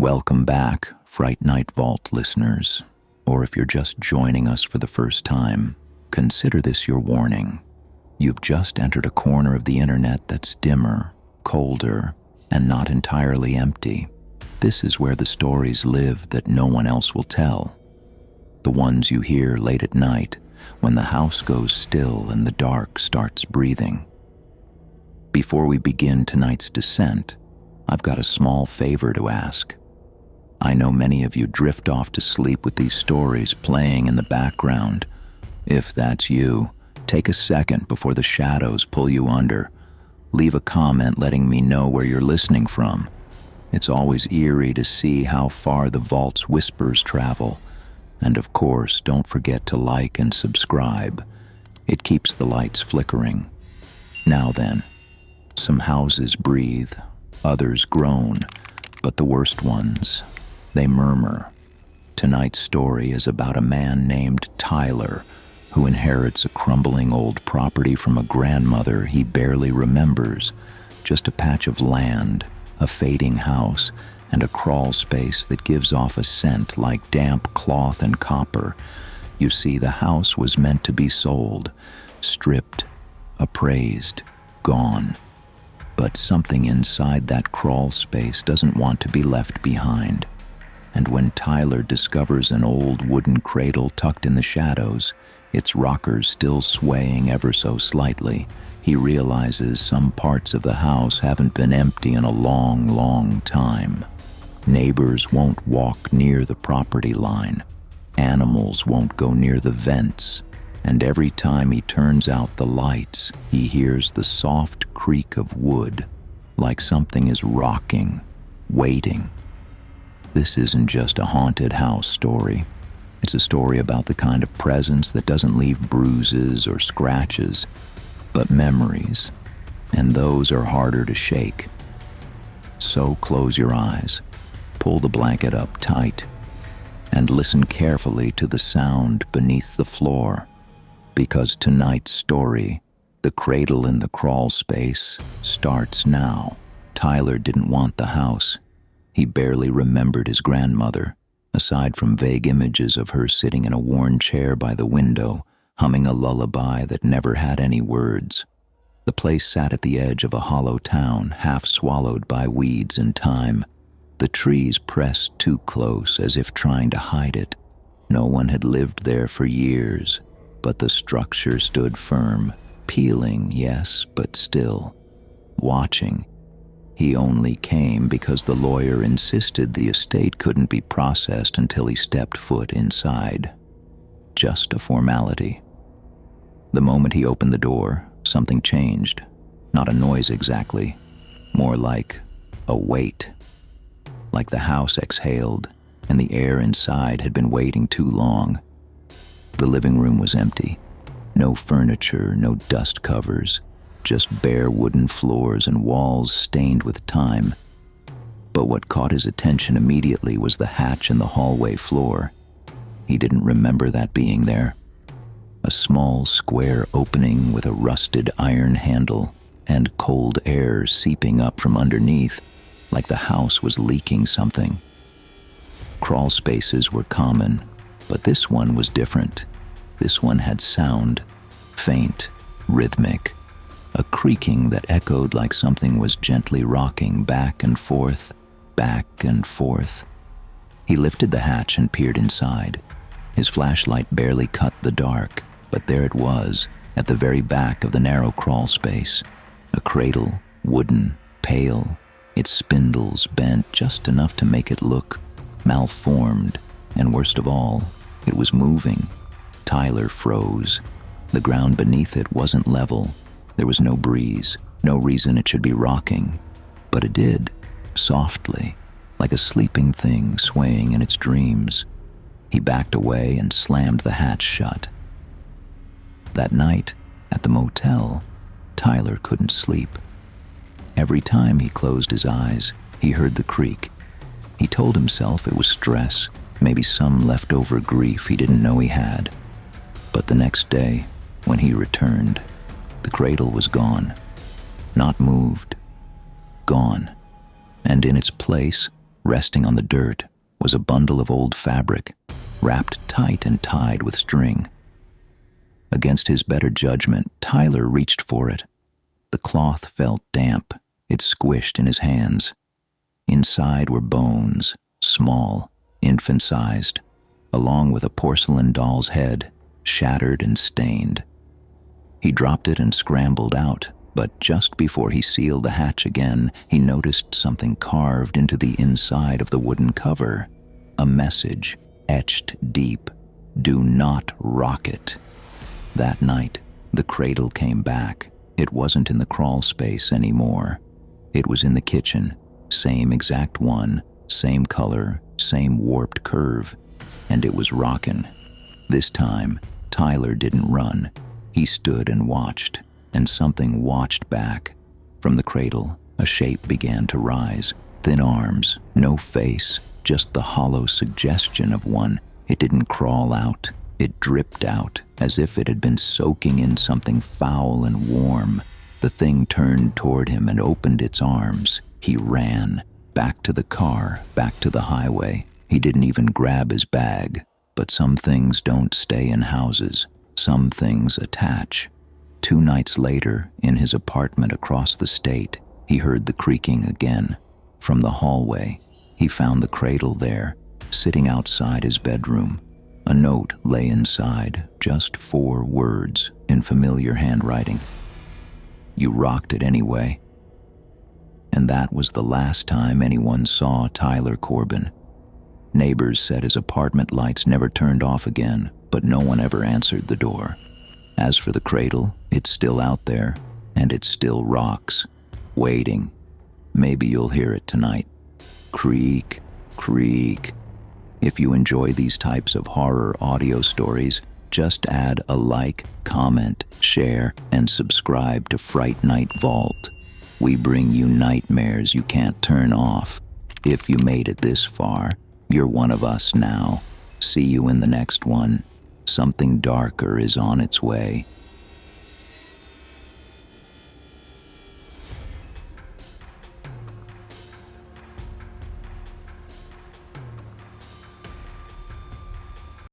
Welcome back, Fright Night Vault listeners. Or if you're just joining us for the first time, consider this your warning. You've just entered a corner of the internet that's dimmer, colder, and not entirely empty. This is where the stories live that no one else will tell. The ones you hear late at night, when the house goes still and the dark starts breathing. Before we begin tonight's descent, I've got a small favor to ask. I know many of you drift off to sleep with these stories playing in the background. If that's you, take a second before the shadows pull you under. Leave a comment letting me know where you're listening from. It's always eerie to see how far the vault's whispers travel. And of course, don't forget to like and subscribe. It keeps the lights flickering. Now then, some houses breathe, others groan, but the worst ones, they murmur. Tonight's story is about a man named Tyler who inherits a crumbling old property from a grandmother he barely remembers, just a patch of land, a fading house, and a crawl space that gives off a scent like damp cloth and copper. You see, the house was meant to be sold, stripped, appraised, gone. But something inside that crawl space doesn't want to be left behind. And when Tyler discovers an old wooden cradle tucked in the shadows, its rockers still swaying ever so slightly, he realizes some parts of the house haven't been empty in a long, long time. Neighbors won't walk near the property line. Animals won't go near the vents. And every time he turns out the lights, he hears the soft creak of wood, like something is rocking, waiting. This isn't just a haunted house story. It's a story about the kind of presence that doesn't leave bruises or scratches, but memories, and those are harder to shake. So close your eyes, pull the blanket up tight, and listen carefully to the sound beneath the floor, because tonight's story, The Cradle in the Crawl Space, starts now. Tyler didn't want the house. He barely remembered his grandmother, aside from vague images of her sitting in a worn chair by the window, humming a lullaby that never had any words. The place sat at the edge of a hollow town, half swallowed by weeds and time. The trees pressed too close, as if trying to hide it. No one had lived there for years, but the structure stood firm, peeling, yes, but still. Watching. He only came because the lawyer insisted the estate couldn't be processed until he stepped foot inside. Just a formality. The moment he opened the door, something changed. Not a noise exactly, more like a weight. Like the house exhaled, and the air inside had been waiting too long. The living room was empty. No furniture, no dust covers, just bare wooden floors and walls stained with time. But what caught his attention immediately was the hatch in the hallway floor. He didn't remember that being there. A small square opening with a rusted iron handle and cold air seeping up from underneath, like the house was leaking something. Crawl spaces were common, but this one was different. This one had sound, faint, rhythmic, a creaking that echoed like something was gently rocking back and forth, back and forth. He lifted the hatch and peered inside. His flashlight barely cut the dark, but there it was, at the very back of the narrow crawl space. A cradle, wooden, pale, its spindles bent just enough to make it look malformed, and worst of all, it was moving. Tyler froze. The ground beneath it wasn't level. There was no breeze, no reason it should be rocking. But it did, softly, like a sleeping thing swaying in its dreams. He backed away and slammed the hatch shut. That night, at the motel, Tyler couldn't sleep. Every time he closed his eyes, he heard the creak. He told himself it was stress, maybe some leftover grief he didn't know he had. But the next day, when he returned, the cradle was gone. Not moved. Gone. And in its place, Resting on the dirt was a bundle of old fabric, wrapped tight and tied with string. Against his better judgment, Tyler reached for it. The cloth felt damp. It squished in his hands. Inside were bones, small, infant-sized, along with a porcelain doll's head, shattered and stained. He dropped it and scrambled out, but just before he sealed the hatch again, he noticed something carved into the inside of the wooden cover. A message, etched deep: "Do not rock it." That night, the cradle came back. It wasn't in the crawl space anymore. It was in the kitchen, same exact one, same color, same warped curve, and it was rockin'. This time, Tyler didn't run. He stood and watched, and something watched back. From the cradle, a shape began to rise. Thin arms, no face, just the hollow suggestion of one. It didn't crawl out. It dripped out, as if it had been soaking in something foul and warm. The thing turned toward him and opened its arms. He ran, back to the car, back to the highway. He didn't even grab his bag. But some things don't stay in houses. Some things attach. 2 nights later, in his apartment across the state, he heard the creaking again. From the hallway, he found the cradle there, sitting outside his bedroom. A note lay inside, just 4 words in familiar handwriting. "You rocked it anyway." And that was the last time anyone saw Tyler Corbin. Neighbors said his apartment lights never turned off again, but no one ever answered the door. As for the cradle, it's still out there, and it still rocks, waiting. Maybe you'll hear it tonight. Creak, creak. If you enjoy these types of horror audio stories, just add a like, comment, share, and subscribe to Fright Night Vault. We bring you nightmares you can't turn off. If you made it this far, you're one of us now. See you in the next one. Something darker is on its way.